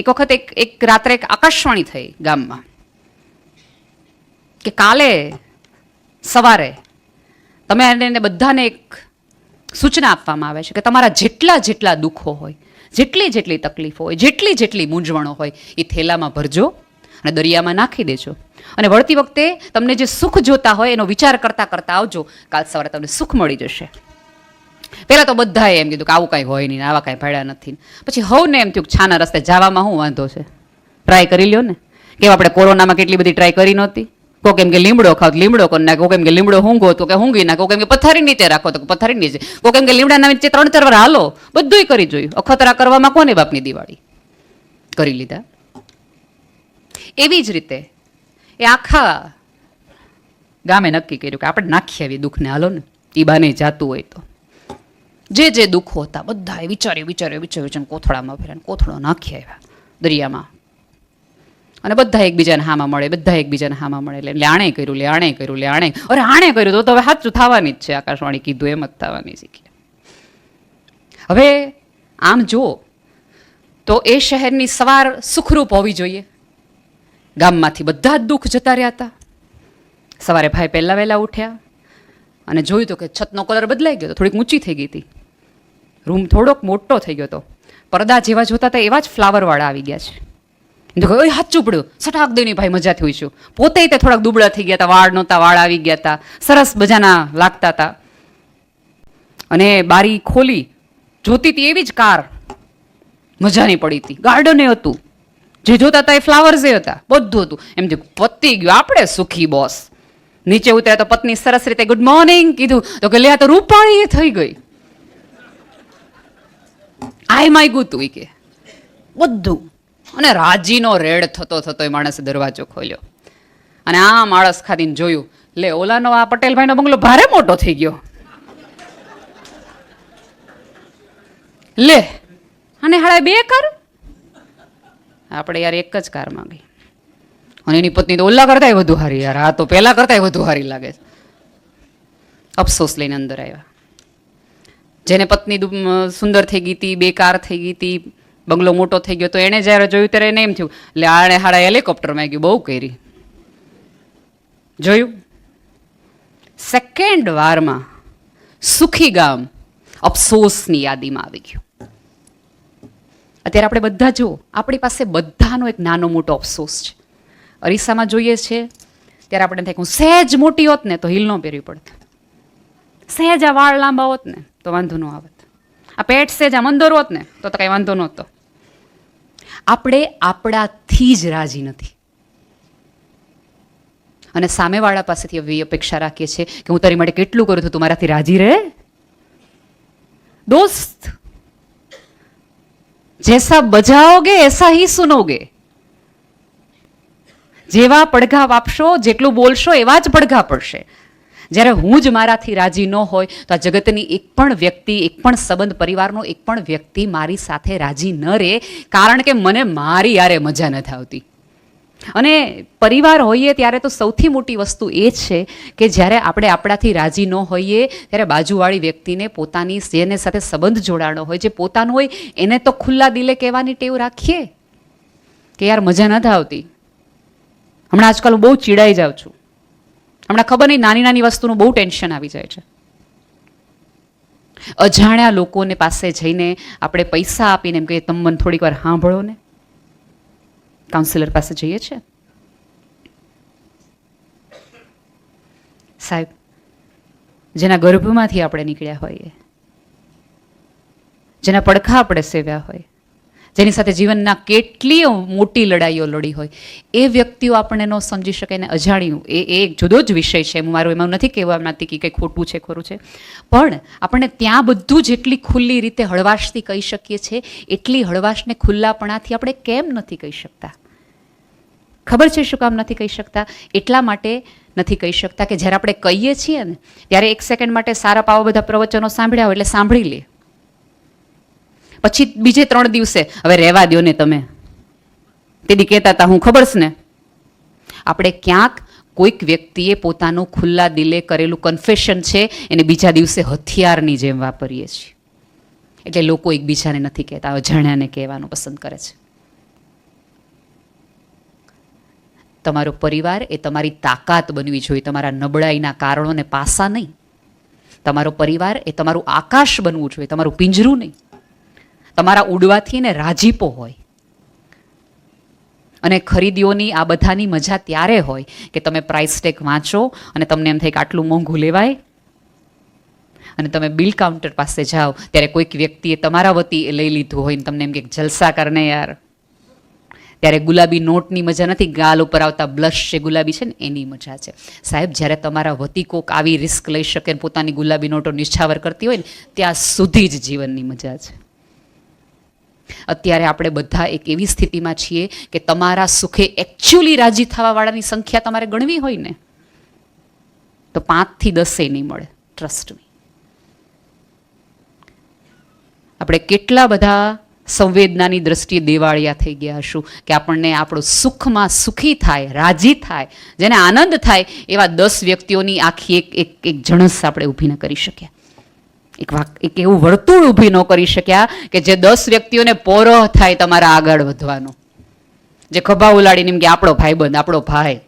એક વખત એક રાત્રે એક આકાશવાણી થઈ ગામમાં કે કાલે સવારે તમે એને બધાને એક સૂચના આપવામાં આવે છે કે તમારા જેટલા દુઃખો હોય, જેટલી તકલીફો હોય, જેટલી મૂંઝવણો હોય એ થેલામાં ભરજો અને દરિયામાં નાખી દેજો. અને વળતી વખતે તમને જે સુખ જોતા હોય એનો વિચાર કરતા કરતા આવજો. કાલ સવારે તમને સુખ મળી જશે. પહેલાં તો બધાએ એમ કીધું કે આવું કાંઈ હોય નહીં, આવા કાંઈ ભાડ્યા નથી. પછી હવને એમ થયું કે છાના રસ્તે જવામાં શું વાંધો છે, ટ્રાય કરી લ્યો ને. કેમ આપણે કોરોનામાં કેટલી બધી ટ્રાય કરી નહોતી. કોક એમ કે લીમડો ખાવ તો લીમડો કરી નાખો, કોક એમ કે લીમડો ઊંઘો તો કે ઊંઘી નાખો, કોક એમ કે પથારી નીચે રાખો તો પથારી નીચે, કોક એમ કે લીમડાના નીચે 3-4 વાર હાલો. બધુંય કરી જોયું. અખતરા કરવામાં કોને બાપની દિવાળી કરી લીધા. એવી જ રીતે એ આખા ગામે નક્કી કર્યું કે આપણે નાખી આવી દુઃખને, હાલો ને એ બાને જાતું હોય તો. જે દુઃખો હતા બધાએ વિચાર્યું કોથળામાં ફેર્યા, કોથળો નાખી આવ્યા દરિયામાં. અને બધા એકબીજાને હામાં મળે એટલે આણે કર્યું. અરે આણે કર્યું તો હવે સાચું થવાની જ છે. આકાશવાણી કીધું એમ જ થવાની શીખી. હવે આમ જુઓ તો એ શહેરની સવાર સુખરૂપ હોવી જોઈએ. ગામમાંથી બધા જ દુઃખ જતા રહ્યા હતા. સવારે ભાઈ પહેલા વહેલા ઉઠ્યા અને જોયું તો કે છતનો કલર બદલાઈ ગયો હતો, થોડીક ઊંચી થઈ ગઈ હતી. રૂમ થોડોક મોટો થઈ ગયો હતો. પડદા જેવા જોતા હતા એવા જ ફ્લાવરવાળા આવી ગયા છે. તો કહ્યું હાચું પડ્યું, સટાક દઈને ભાઈ મજાથી હોઈશું. પોતે તે થોડાક દુબળા થઈ ગયા હતા, વાળ નહોતા, વાળ આવી ગયા હતા, સરસ મજાના લાગતા હતા. અને બારી ખોલી જોતી હતી એવી જ કાર મજાની પડી હતી. ગાર્ડને હતું, જે જોતા હતા એ ફ્લાવર્સે હતા, બધું હતું. એમ જે પતી ગયું, આપણે સુખી બોસ. નીચે ઉતર્યા તો પત્ની સરસ રીતે ગુડ મોર્નિંગ કીધું તો કે લે આ તો રૂપાળી થઈ ગઈ. આય માગ્યું તું કે બધું. અને રાજીનો રેડ થતો એ માણસે દરવાજો ખોલ્યો અને આમ આળસ ખાધીને જોયું, લે ઓલાનો આ પટેલભાઈનો બંગલો ભારે મોટો થઈ ગયો. લે અને હાળા 2 કાર, આપણે યાર એક જ કારમાં ગઈ. અને એની પત્ની તો ઓલા કરતા વધુ હારી, યાર આ તો પેલા કરતા વધુ હારી લાગે છે. અફસોસ લઈને અંદર આવ્યા. જેને પત્ની સુંદર થઈ ગઈ હતી, 2 કાર થઈ ગઈ હતી, બંગલો મોટો થઈ ગયો, તો એણે જ્યારે જોયું ત્યારે એને એમ થયું લે આણે હાડા હેલિકોપ્ટરમાં ગયું, બહુ કરી જોયું. સેકન્ડ વારમાં સુખી ગામ અફસોસની યાદીમાં આવી ગયું. અત્યારે આપણે બધા જુઓ, આપણી પાસે બધાનો એક નાનો મોટો અફસોસ છે. અરીસામાં જોઈએ છે ત્યારે આપણે થાય હું સહેજ મોટી હોત ને તો હીલ ન પહેરવી પડત, સહેજ આ વાળ લાંબા હોત ને તો વાંધો ન આવત, આ પેટ સહેજ આ મંદોર હોત ને તો કાંઈ વાંધો નહોતો. આપણે આપણાથી જ રાજી નથી અને સામેવાળા પાસેથી એવી અપેક્ષા રાખીએ છીએ કે હું તારી માટે કેટલું કરું છું, તું મારાથી રાજી રહે. દોસ્ત જૈસા બજાઓગે એસા હી સુનોગે. જેવા પડઘા વાપશો, જેટલું બોલશો એવા જ પડઘા પડશે. જ્યારે હું જ મારાથી રાજી ન હોય તો આ જગતની એક પણ વ્યક્તિ, એક પણ સંબંધ, પરિવારનો એક પણ વ્યક્તિ મારી સાથે રાજી ન રહે, કારણ કે મને મારી યારે મજા નથી આવતી. અને પરિવાર હોઈએ ત્યારે તો સૌથી મોટી વસ્તુ એ છે કે જ્યારે આપણે આપણાથી રાજી ન હોઈએ ત્યારે બાજુવાળી વ્યક્તિને પોતાની જેને સાથે સંબંધ જોડાણો હોય, જે પોતાનું હોય એને તો ખુલ્લા દિલે કહેવાની ટેવ રાખીએ કે યાર મજા નથી આવતી. હમણાં આજકાલ હું બહુ ચીડાઈ જાઉં છું. હમણાં ખબર નહીં નાની વસ્તુનું બહુ ટેન્શન આવી જાય છે. અજાણ્યા લોકોને પાસે જઈને આપણે પૈસા આપીને એમ કહીએ તમે મને થોડીક વાર સાંભળો ને. કાઉન્સિલર પાસે જઈએ છીએ, સાહેબ જેના ગર્ભમાંથી આપણે નીકળ્યા હોઈએ, જેના પડખા આપણે સેવ્યા હોય, જેની સાથે જીવનના કેટલી મોટી લડાઈઓ લડી હોય, એ વ્યક્તિઓ આપણને ન સમજી શકે ને અજાણ્યું એ એક જુદો જ વિષય છે. મારું એમાં નથી કહેવા માંગતી કે કંઈ ખોટું છે ખરું છે, પણ આપણે ત્યાં બધું જેટલી ખુલ્લી રીતે હળવાશથી કહી શકીએ છીએ એટલી હળવાશને ખુલ્લાપણાથી આપણે કેમ નથી કહી શકતા? ખબર છે શું કામ નથી કહી શકતા? એટલા માટે નથી કહી શકતા કે જ્યારે આપણે કહીએ છીએ ને ત્યારે 1 સેકન્ડ માટે સારા પાવા બધા પ્રવચનો સાંભળ્યા હોય એટલે સાંભળી લે, પછી બીજે 3 દિવસે હવે રહેવા દો ને તમે તેથી કહેતા હતા હું ખબર છે ને. આપણે ક્યાંક કોઈક વ્યક્તિએ પોતાનું ખુલ્લા દિલે કરેલું કન્ફેશન છે એને બીજા દિવસે હથિયારની જેમ વાપરીએ છીએ. એટલે લોકો એકબીજાને નથી કહેતા, અજાણ્યાને કહેવાનું પસંદ કરે છે. તમારો પરિવાર એ તમારી તાકાત બનવી જોઈએ, તમારા નબળાઈના કારણોને પાસા નહીં. તમારો પરિવાર એ તમારું આકાશ બનવું જોઈએ, તમારું પિંજરું નહીં. તમારા ઉડવાથી ને રાજીપો હોય. અને ખરીદીઓની આ બધાની મજા ત્યારે હોય કે તમે પ્રાઇસ ટેગ વાંચો અને તમને એમ થાય કે આટલું મોંઘું લેવાય, અને તમે બિલ કાઉન્ટર પાસે જાઓ ત્યારે કોઈક વ્યક્તિએ તમારા વતી એ લઈ લીધું હોય ને તમને એમ કે જલસા કરને યાર, ત્યારે ગુલાબી નોટની મજા નથી, ગાલ ઉપર આવતા બ્લશ છે ગુલાબી છે ને એની મજા છે. સાહેબ, જ્યારે તમારા વતી કોક આવી રિસ્ક લઈ શકે ને પોતાની ગુલાબી નોટો નિશ્છાવર કરતી હોય ને ત્યાં સુધી જ જીવનની મજા છે. અત્યારે આપણે બધા એક એવી સ્થિતિમાં છીએ કે તમારા સુખે એકચ્યુઅલી રાજી થવાવાળાની સંખ્યા તમારે ગણવી હોય ને તો 5 થી 10 નહીં મળે. Trust me. આપણે કેટલા બધા સંવેદનાની દ્રષ્ટિએ દેવાળિયા થઈ ગયા હશું કે આપણને આપણું સુખમાં સુખી થાય, રાજી થાય, જેને આનંદ થાય એવા 10 વ્યક્તિઓની આખી એક જણસ આપણે ઊભી ન કરી શક્યા. એક એવું વર્તુળ ઊભી ન કરી શક્યા કે જે 10 વ્યક્તિઓને પોરો થાય તમારા આગળ વધવાનો, જે ખભા ઉલાડીને એમ કે આપણો ભાઈબંધ, આપણો ભાઈ.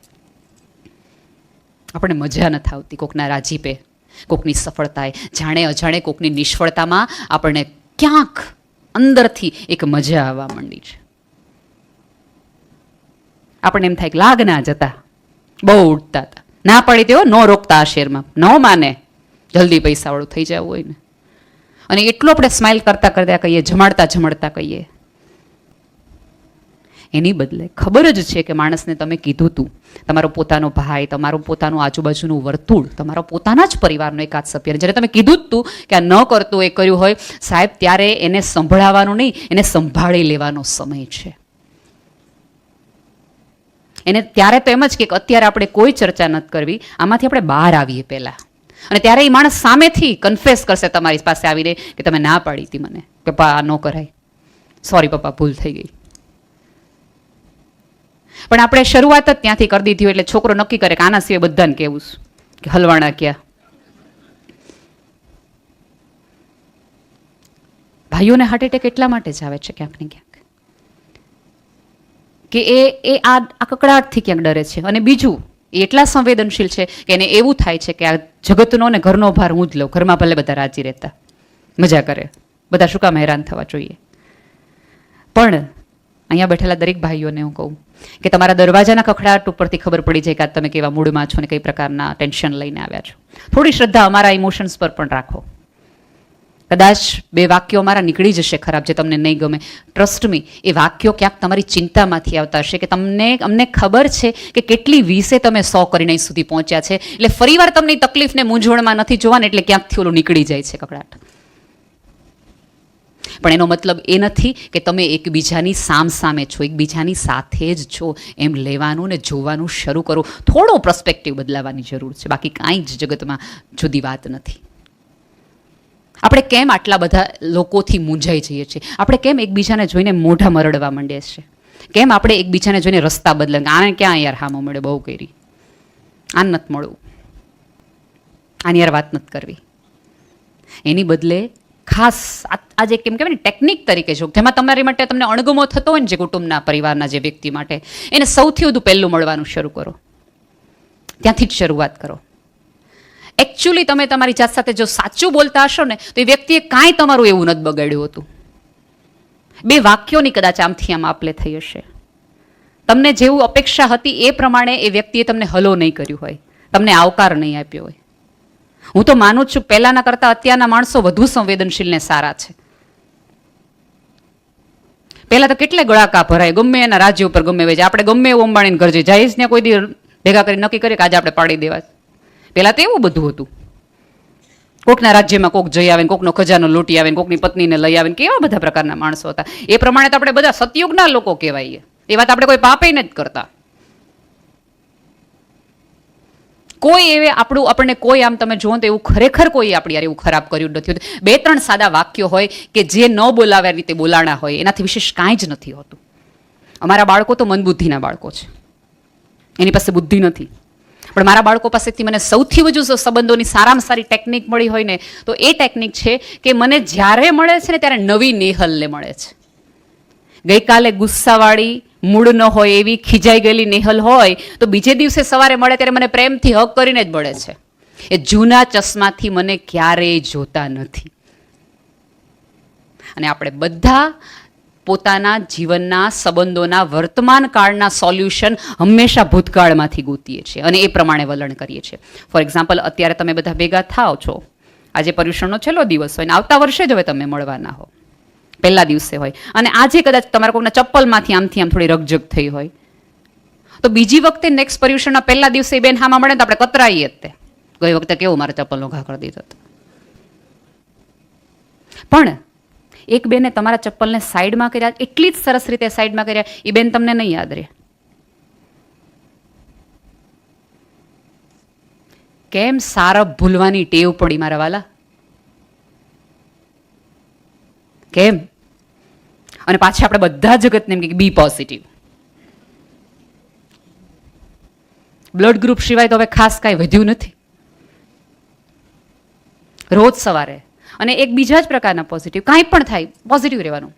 આપણને મજા નથી આવતી કોકના રાજીપે, કોકની સફળતાએ, જાણે અજાણે કોકની નિષ્ફળતામાં આપણને ક્યાંક અંદરથી એક મજા આવવા માંડી છે. આપણને એમ થાય કે લાગ ના જતા, બહુ ઉડતા હતા, ના પડી તેઓ ન રોકતા આ શેરમાં, ન માને, જલ્દી પૈસાવાળું થઈ જવું હોય ને. અને એટલું આપણે સ્માઇલ કરતા કરતા કહીએ, જમાડતા જમાડતા કહીએ. એની બદલે ખબર જ છે કે માણસને તમે કીધું તું, તમારો પોતાનો ભાઈ, તમારું પોતાનું આજુબાજુનું વર્તુળ, તમારો પોતાના જ પરિવારનો એકાદ સભ્ય, જ્યારે તમે કીધું જ તું કે આ ન કરતું એ કર્યું હોય, સાહેબ ત્યારે એને સંભળાવવાનું નહીં, એને સંભાળી લેવાનો સમય છે. એને ત્યારે તો એમ જ કે અત્યારે આપણે કોઈ ચર્ચા નથી કરવી, આમાંથી આપણે બહાર આવીએ પહેલા. અને ત્યારે એ માણસ સામેથી કન્ફેસ કરશે તમારી પાસે આવીને કે તમે ના પાડી હતી મને કે પપ્પા આ ન કરાય, સોરી પપ્પા ભૂલ થઈ ગઈ. પણ આપણે શરૂઆત જ ત્યાંથી કરી દીધી હોય એટલે છોકરો નક્કી કરે કે આના સિવાય બધાને કેવું કે હલવાણા ક્યાં. ભાઈઓને હાર્ટ એટેક એટલા માટે જ આવે છે ક્યાંક ને ક્યાંક કે એ આ કકડાટથી ક્યાંક ડરે છે. અને બીજું, એ એટલા સંવેદનશીલ છે કે એને એવું થાય છે કે આ જગતનો ને ઘરનો ભાર હું જ લઉં, ઘરમાં ભલે બધા રાજી રહેતા, મજા કરે, બધા શું કામ હેરાન થવા જોઈએ. પણ અહીંયા બેઠેલા દરેક ભાઈઓને હું કહું કે તમારા દરવાજાના કખડાટ ઉપરથી ખબર પડી જાય કે આ તમે કેવા મૂડમાં છો ને કઈ પ્રકારના ટેન્શન લઈને આવ્યા છો. થોડી શ્રદ્ધા અમારા ઇમોશન્સ પર પણ રાખો. કદાચ 2 વાક્યો અમારા નીકળી જશે ખરાબ જે તમને નહીં ગમે. ટ્રસ્ટ મી, એ વાક્યો ક્યાંક તમારી ચિંતામાંથી આવતા હશે કે અમને ખબર છે કે કેટલી 20 તમે 100 કરીને અહીં સુધી પહોંચ્યા છે, એટલે ફરીવાર તમને તકલીફને મૂંઝવણમાં નથી જોવાને, એટલે ક્યાંકથી ઓલું નીકળી જાય છે કકડાટ. પણ એનો મતલબ એ નથી કે તમે એકબીજાની સામે છો, એકબીજાની સાથે જ છો એમ લેવાનું ને જોવાનું શરૂ કરો. થોડો પર્સ્પેક્ટિવ બદલાવાની જરૂર છે, બાકી કાંઈ જ જગતમાં જુદી વાત નથી. આપણે કેમ આટલા બધા લોકોથી મૂંઝાઈ જઈએ છીએ? આપણે કેમ એકબીજાને જોઈને મોઢા મરડવા માંડીએ છીએ? કેમ આપણે એકબીજાને જોઈને રસ્તા બદલે, આને ક્યાં યાર હામો મળે, બહુ કરી, આને નથી મળવું, આની યાર વાત નથી કરવી. એની બદલે ખાસ આજે કેમ કહેવાય ને ટેકનિક તરીકે જો જેમાં તમારી માટે તમને અણગમો થતો હોય ને જે કુટુંબના પરિવારના જે વ્યક્તિ માટે, એને સૌથી વધુ પહેલું મળવાનું શરૂ કરો. ત્યાંથી જ શરૂઆત કરો. એકચ્યુઅલી તમે તમારી જાત સાથે જો સાચું બોલતા હશો ને તો એ વ્યક્તિએ કાંઈ તમારું એવું નથી બગાડ્યું હતું. 2 વાક્યોની કદાચ આમથી આમ આપલે થઈ હશે. તમને જેવું અપેક્ષા હતી એ પ્રમાણે એ વ્યક્તિએ તમને હલો નહીં કર્યું હોય, તમને આવકાર નહીં આપ્યો હોય. હું તો માનું છું પહેલાના કરતાં અત્યારના માણસો વધુ સંવેદનશીલ ને સારા છે. પહેલા તો કેટલે ગળાકા ભરાય, ગમે એના રાજ્ય ઉપર ગમે વેચે, આપણે ગમે એવું અંબાણીને ઘર જઈશ ને કોઈ દી ભેગા કરી નક્કી કરીએ કે આજે આપણે પાડી દેવા. પહેલા તો એવું બધું હતું. કોકના રાજ્યમાં કોક જઈ આવે, કોકનો ખજાનો લૂંટી આવે, કોકની પત્નીને લઈ આવે, કેવા બધા પ્રકારના માણસો હતા. એ પ્રમાણે તો આપણે બધા સતયુગના લોકો કહેવાઈએ. એ વાત આપણે કોઈ પાપે નથી કરતા. કોઈ એવે આપણને કોઈ આમ તમે જુઓ તો એવું ખરેખર કોઈ આપણી યાર એવું ખરાબ કર્યું નથી હોતું. 2-3 સાદા વાક્યો હોય કે જે ન બોલાવ્યા રીતે બોલાણા હોય, એનાથી વિશેષ કાંઈ જ નથી હોતું. અમારા બાળકો તો મંદબુદ્ધિના બાળકો છે, એની પાસે બુદ્ધિ નથી. પણ મારા બાળકો પાસેથી મને સૌથી વધુ સંબંધોની સારામાં સારી ટેકનિક મળી હોય ને તો એ ટેકનિક છે કે મને જ્યારે મળે છે ને ત્યારે નવી નેહલને મળે છે. ગઈકાલે ગુસ્સાવાળી મૂડ ન હોય એવી ખીજાઈ ગયેલી નેહલ હોય તો બીજે દિવસે સવારે મળે ત્યારે મને પ્રેમથી હક કરીને જ મળે છે. એ જૂના ચશ્માથી મને ક્યારેય જોતા નથી. અને આપણે બધા પોતાના જીવનના સંબંધોના વર્તમાન કાળના સોલ્યુશન હંમેશા ભૂતકાળમાંથી ગોતીએ છીએ અને એ પ્રમાણે વલણ કરીએ છીએ. ફોર એક્ઝામ્પલ, અત્યારે તમે બધા ભેગા થાવ છો, આજે પર્યુષણનો છેલ્લો દિવસ હોય ને આવતા વર્ષે જ હવે તમે મળવાના હો, પહેલા દિવસે હોય, અને આજે કદાચ તમારા કોઈના ચપ્પલમાંથી આમથી આમ થોડી રકઝક થઈ હોય, તો બીજી વખતે નેક્સ્ટ પર્યુષણના પહેલા દિવસે બેન હામાં મળે તો આપણે કતરાઈએ જ તે, ગઈ વખતે કેવું મારા ચપ્પલનો ઘા કરી દીધો હતો. પણ એક બેને તમારા ચપ્પલને સાઈડમાં કર્યા, એટલી જ સરસ રીતે સાઈડમાં કર્યા, એ બેન તમને નહીં યાદ રહે. કેમ? સારપ ભૂલવાની ટેવ પડી મારા વાલા. કેમ? અને પાછા આપણે બધા જગતને એમ કે બી પોઝિટિવ. બ્લડ ગ્રુપ સિવાય તો હવે ખાસ કાંઈ વધ્યું નથી. રોજ સવારે અને એક બીજા જ પ્રકારના પોઝિટિવ, કાંઈ પણ થાય પોઝિટિવ રહેવાનું.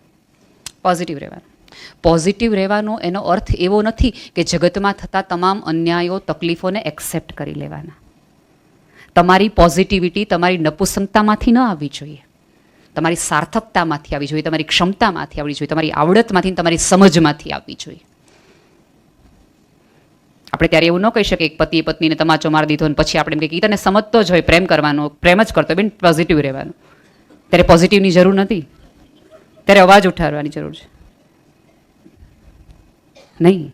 પોઝિટિવ રહેવાનું. પોઝિટિવ રહેવાનો એનો અર્થ એવો નથી કે જગતમાં થતા તમામ અન્યાયો તકલીફોને એક્સેપ્ટ કરી લેવાના. તમારી પોઝિટિવિટી તમારી નપુસંગતામાંથી ન આવવી જોઈએ, તમારી સાર્થકતામાંથી આવવી જોઈએ, તમારી ક્ષમતામાંથી આવવી જોઈએ, તમારી આવડતમાંથી, તમારી સમજમાંથી આવવી જોઈએ. આપણે ત્યારે એવું ન કહી શકીએ કે પતિએ પત્નીને તમાચો મારી દીધો અને પછી આપણે એમ કહીએ તને સમજતો જ હોય, પ્રેમ કરવાનો, પ્રેમ જ કરતો બેન, પોઝિટિવ રહેવાનું. ત્યારે પોઝિટિવની જરૂર નથી, ત્યારે અવાજ ઉઠાવવાની જરૂર છે. નહીં,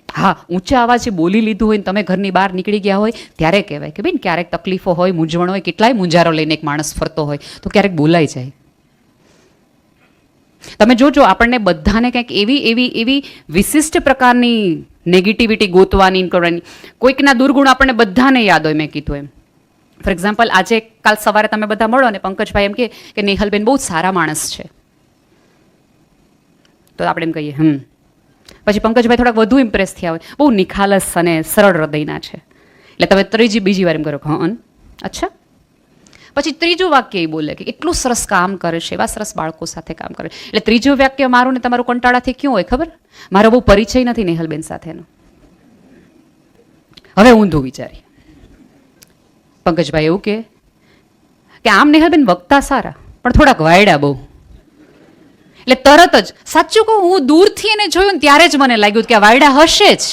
હા, ઊંચા અવાજે બોલી લીધું હોય ને તમે ઘરની બહાર નીકળી ગયા હોય ત્યારે કહેવાય કે બેન ક્યારેક તકલીફો હોય, મૂંઝવણ હોય, કેટલાય મૂંઝારો લઈને એક માણસ ફરતો હોય તો ક્યારેક બોલાઈ જાય. તમે જોજો, આપણને બધાને કંઈક એવી વિશિષ્ટ પ્રકારની નેગેટિવિટી ગોતવાની કરવાની, કોઈકના દુર્ગુણ આપણને બધાને યાદ હોય. મેં કીધું એમ, ફોર એક્ઝામ્પલ, આજે કાલ સવારે તમે બધા મળો અને પંકજભાઈ એમ કે નેહલબેન બહુ સારા માણસ છે, તો આપણે એમ કહીએ પછી પંકજભાઈ થોડાક વધુ ઇમ્પ્રેસ થયા હોય, બહુ નિખાલસ અને સરળ હૃદયના છે, એટલે તમે બીજી વાર એમ કરો હં અચ્છા. પછી ત્રીજું વાક્ય એ બોલે કે એટલું સરસ કામ કરે છે, એવા સરસ બાળકો સાથે કામ કરે. એટલે ત્રીજું વાક્ય મારું ને તમારું કંટાળાથી ક્યું હોય ખબર? મારો બહુ પરિચય નથી નેહલબેન સાથેનો. હવે ઊંધું વિચારી, પંકજભાઈ એવું કે આમ નેહલબેન વક્તા સારા પણ થોડાક વાયડા બહુ. એટલે તરત જ, સાચું કહું, હું દૂરથી એને જોયું ને ત્યારે જ મને લાગ્યું કે આ વાયડા હશે જ.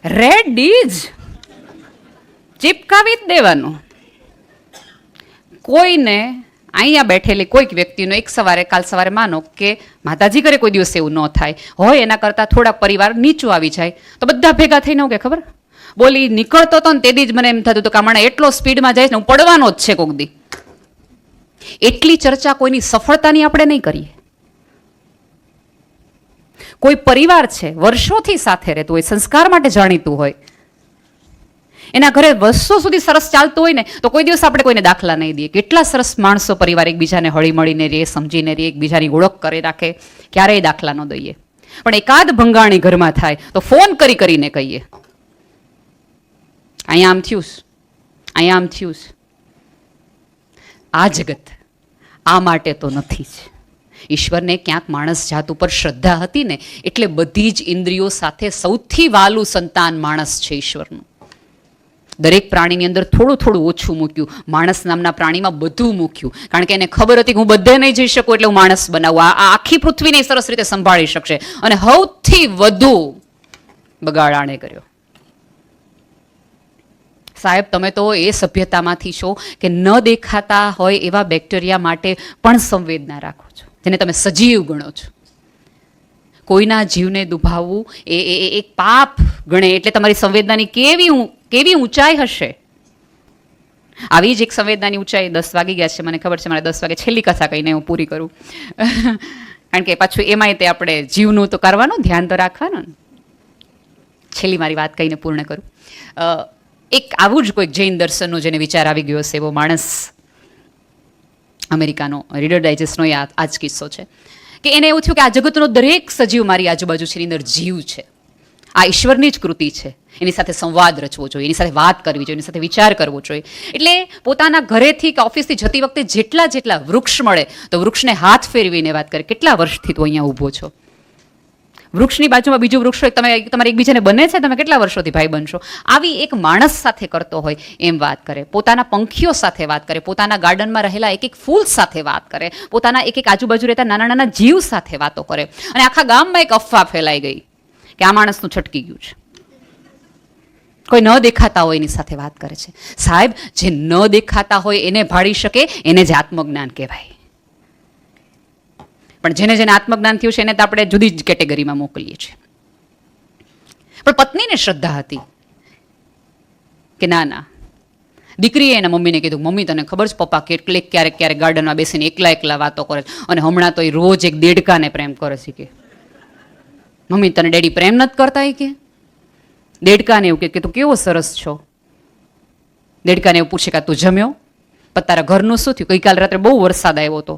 રેડ ડીજ ચીપકાવી જ દેવાનું. કોઈને અહીંયા બેઠેલી કોઈક વ્યક્તિનો એક સવારે, કાલ સવારે માનો કે માતાજી કરે કોઈ દિવસ એવું ન થાય હોય, એના કરતાં થોડાક પરિવાર નીચું આવી જાય તો બધા ભેગા થઈને કે ખબર બોલી નીકળતો હતો ને તેથી જ મને એમ થતું હતું કે હમણાં એટલો સ્પીડમાં જાય ને હું પડવાનો જ છે કોક દી. એટલી ચર્ચા કોઈની સફળતાની આપણે નહીં કરીએ. કોઈ પરિવાર છે વર્ષોથી સાથે રહેતું હોય, સંસ્કાર માટે જાણીતું હોય, એના ઘરે વર્ષો સુધી સરસ ચાલતું હોય ને તો કોઈ દિવસ આપણે કોઈને દાખલા નહીં દઈએ. કેટલા સરસ માણસો પરિવાર એકબીજાને હળી મળીને રહે, સમજીને રહે, એકબીજાની ઓળખ કરી રાખે, ક્યારેય દાખલા ન દઈએ. પણ એકાદ ભંગાણી ઘરમાં થાય તો ફોન કરીને કહીએ અહીંયા આમ થયું, અહીંયા આમ થયું. આ જગત આ માટે તો નથી જ. ઈશ્વરને ક્યાંક માણસ જાત ઉપર શ્રદ્ધા હતી ને એટલે બધી જ ઇન્દ્રિયો સાથે સૌથી વાલું સંતાન માણસ છે ઈશ્વરનું. દરેક પ્રાણીની અંદર થોડું થોડું ઓછું મૂક્યું, માણસ નામના પ્રાણીમાં બધું મૂક્યું, કારણ કે એને ખબર હતી કે હું બધે નહીં જઈ શકું એટલે હું માણસ બનાવું, આ આખી પૃથ્વીને સરસ રીતે સંભાળી શકશે, અને સૌથી વધુ બગાડ આણે કર્યો. સાહેબ, તમે તો એ સભ્યતામાંથી છો કે ન દેખાતા હોય એવા બેક્ટેરિયા માટે પણ સંવેદના રાખો છો, જેને તમે સજીવ ગણો છો. કોઈના જીવને દુભાવવું એ એક પાપ ગણે, એટલે તમારી સંવેદનાની કેવી ઊંચાઈ હશે. આવી જ એક સંવેદનાની ઊંચાઈ 10 વાગી ગયા છે, મને ખબર છે, મારે 10 વાગે છેલ્લી કથા કહીને હું પૂરી કરું, કારણ કે પાછું એમાંય તે આપણે જીવનું તો કરવાનું, ધ્યાન તો રાખવાનું. છેલ્લી મારી વાત કહીને પૂર્ણ કરું. એક આવું જ કોઈક જૈન દર્શનનો જેને વિચાર આવી ગયો હશે એવો માણસ, અમેરિકાનો, રીડર ડાયજેસ્ટનો આ જ કિસ્સો છે કે એને એવું થયું કે આ જગતનો દરેક સજીવ મારી આજુબાજુ છે, એની અંદર જીવ છે. આ ઈશ્વરની જ કૃતિ છે. એની સાથે સંવાદ રચવો જોઈએ, એની સાથે વાત કરવી જોઈએ, એની સાથે વિચાર કરવો જોઈએ. એટલે પોતાના ઘરેથી કે ઓફિસથી જતી વખતે જેટલા વૃક્ષ મળે તો વૃક્ષને હાથ ફેરવીને વાત કરે, કેટલા વર્ષથી તું અહીંયા ઊભો છો. વૃક્ષની બાજુમાં બીજું વૃક્ષ હોય, તમે તમારે એકબીજાને બને છે, તમે કેટલા વર્ષોથી ભાઈ બનશો. આવી એક માણસ સાથે કરતો હોય એમ વાત કરે, પોતાના પંખીઓ સાથે વાત કરે, પોતાના ગાર્ડનમાં રહેલા એક ફૂલ સાથે વાત કરે, પોતાના એક આજુબાજુ રહેતા નાના જીવ સાથે વાતો કરે. અને આખા ગામમાં એક અફવા ફેલાઈ ગઈ કે આ માણસનું છટકી ગયું છે. કોઈ ન દેખાતા હોય એની સાથે વાત કરે છે. સાહેબ, જે ન દેખાતા હોય એને ભાળી શકે એને જ આત્મજ્ઞાન કહેવાય. પણ જેને આત્મજ્ઞાન થયું છે એને તો આપણે જુદી જ કેટેગરીમાં મોકલીએ છીએ. પણ પત્નીને શ્રદ્ધા હતી કે ના, દીકરીએ એના મમ્મીને કીધું, મમ્મી તને ખબર છે પપ્પા ક્યારેક ગાર્ડનમાં બેસીને એકલા વાતો કરે છે, અને હમણાં તો એ રોજ એક દેડકાને પ્રેમ કરે છે. કે મમ્મી તને ડેડી પ્રેમ નથી કરતા? કે દેડકાને એવું કે તું કેવો સરસ છો. દેડકાને એવું પૂછે કે તું જમ્યો? પણ તારા ઘરનું શું થયું? ગઈકાલ રાત્રે બહુ વરસાદ આવ્યો હતો.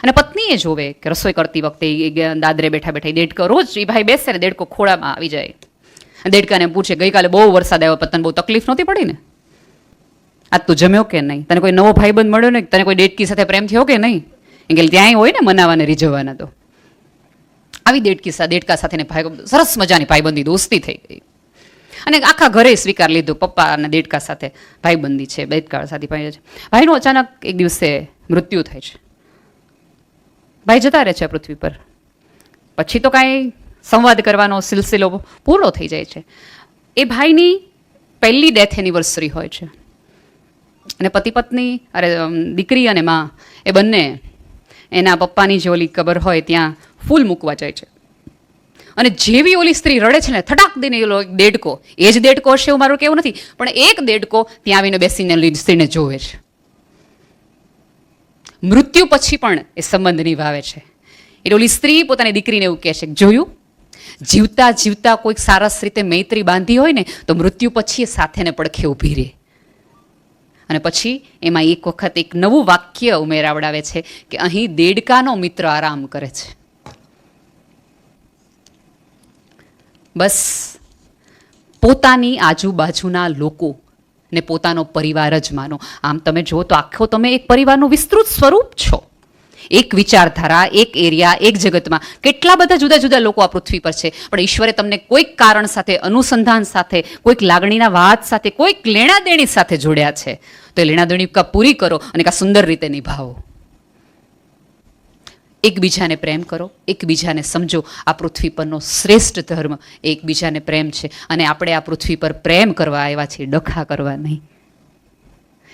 અને પત્નીએ જોવે કે રસોઈ કરતી વખતે દાદરે બેઠા દેડકો, રોજ એ ભાઈ બેસે ને દેડકો ખોળામાં આવી જાય. દેડકાને પૂછે ગઈકાલે બહુ વરસાદ આવ્યો, પણ તને બહુ તકલીફ નહોતી પડી ને? આજ તું જમ્યો કે નહીં? તને કોઈ નવો ભાઈબંધ મળ્યો ને? તને કોઈ દેડકી સાથે પ્રેમ થયો કે નહીં? એટલે ત્યાંય હોય ને મનાવાને રીઝવવાના. તો આવી દેડકા સાથે સરસ મજાની ભાઈબંધી દોસ્તી થઈ ગઈ. અને આખા ઘરે સ્વીકાર લીધું પપ્પા અને દેડકા સાથે ભાઈબંધી છે, દેડકા સાથે ભાઈ છે. ભાઈનું અચાનક એક દિવસે મૃત્યુ થાય છે. ભાઈ જતા રહે છે પૃથ્વી પર. પછી તો કાંઈ સંવાદ કરવાનો સિલસિલો પૂરો થઈ જાય છે. એ ભાઈની પહેલી ડેથ એનિવર્સરી હોય છે. અને પતિ પત્ની, દીકરી અને માં, એ બંને એના પપ્પાની જે ઓલી કબર હોય ત્યાં ફૂલ મૂકવા જાય છે. અને જેવી ઓલી સ્ત્રી રડે છે ને, થટાક દઈને એલો દેડકો, એ જ દેડકો હશે એવું મારું કેવું નથી, પણ એક દેડકો ત્યાં આવીને બેસીને સ્ત્રીને જોવે છે. મૃત્યુ પછી પણ એ સંબંધ નિભાવે છે. એટલે ઓલી સ્ત્રી પોતાની દીકરીને એવું કહે છે, જોયું, જીવતા કોઈક સરસ રીતે મૈત્રી બાંધી હોય ને તો મૃત્યુ પછી એ સાથે ને પડખે ઊભી રહે. અને પછી એમાં એક વખત એક નવું વાક્ય ઉમેરાવડાવે છે કે અહીં દેડકાનો મિત્ર આરામ કરે છે. બસ પોતાની આજુબાજુના લોકો ને પોતાનો પરિવાર જ માનો. આમ તમે જુઓ તો આખો તમે એક પરિવારનું વિસ્તૃત સ્વરૂપ છો. એક વિચારધારા, એક એરિયા, એક જગતમાં કેટલા બધા જુદા જુદા લોકો આ પૃથ્વી પર છે. પણ ઈશ્વરે તમને કોઈક કારણ સાથે, અનુસંધાન સાથે, કોઈક લાગણીના વાત સાથે, કોઈક લેણાદેણી સાથે જોડ્યા છે. તો એ લેણાદેણી પૂરી કરો અને સુંદર રીતે નિભાવો. એકબીજાને પ્રેમ કરો, એકબીજાને સમજો. આ પૃથ્વી પરનો શ્રેષ્ઠ ધર્મ એકબીજાને પ્રેમ છે. અને આપણે આ પૃથ્વી પર પ્રેમ કરવા આવ્યા છીએ, ડખા કરવા નહીં.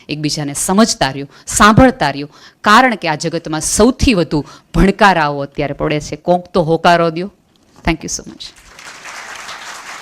એકબીજાને સમજતા રહ્યો, સાંભળતા રહ્યો. કારણ કે આ જગતમાં સૌથી વધુ ભણકારાઓ અત્યારે પડે છે. કોક તો હોકારો દો. Thank you so much.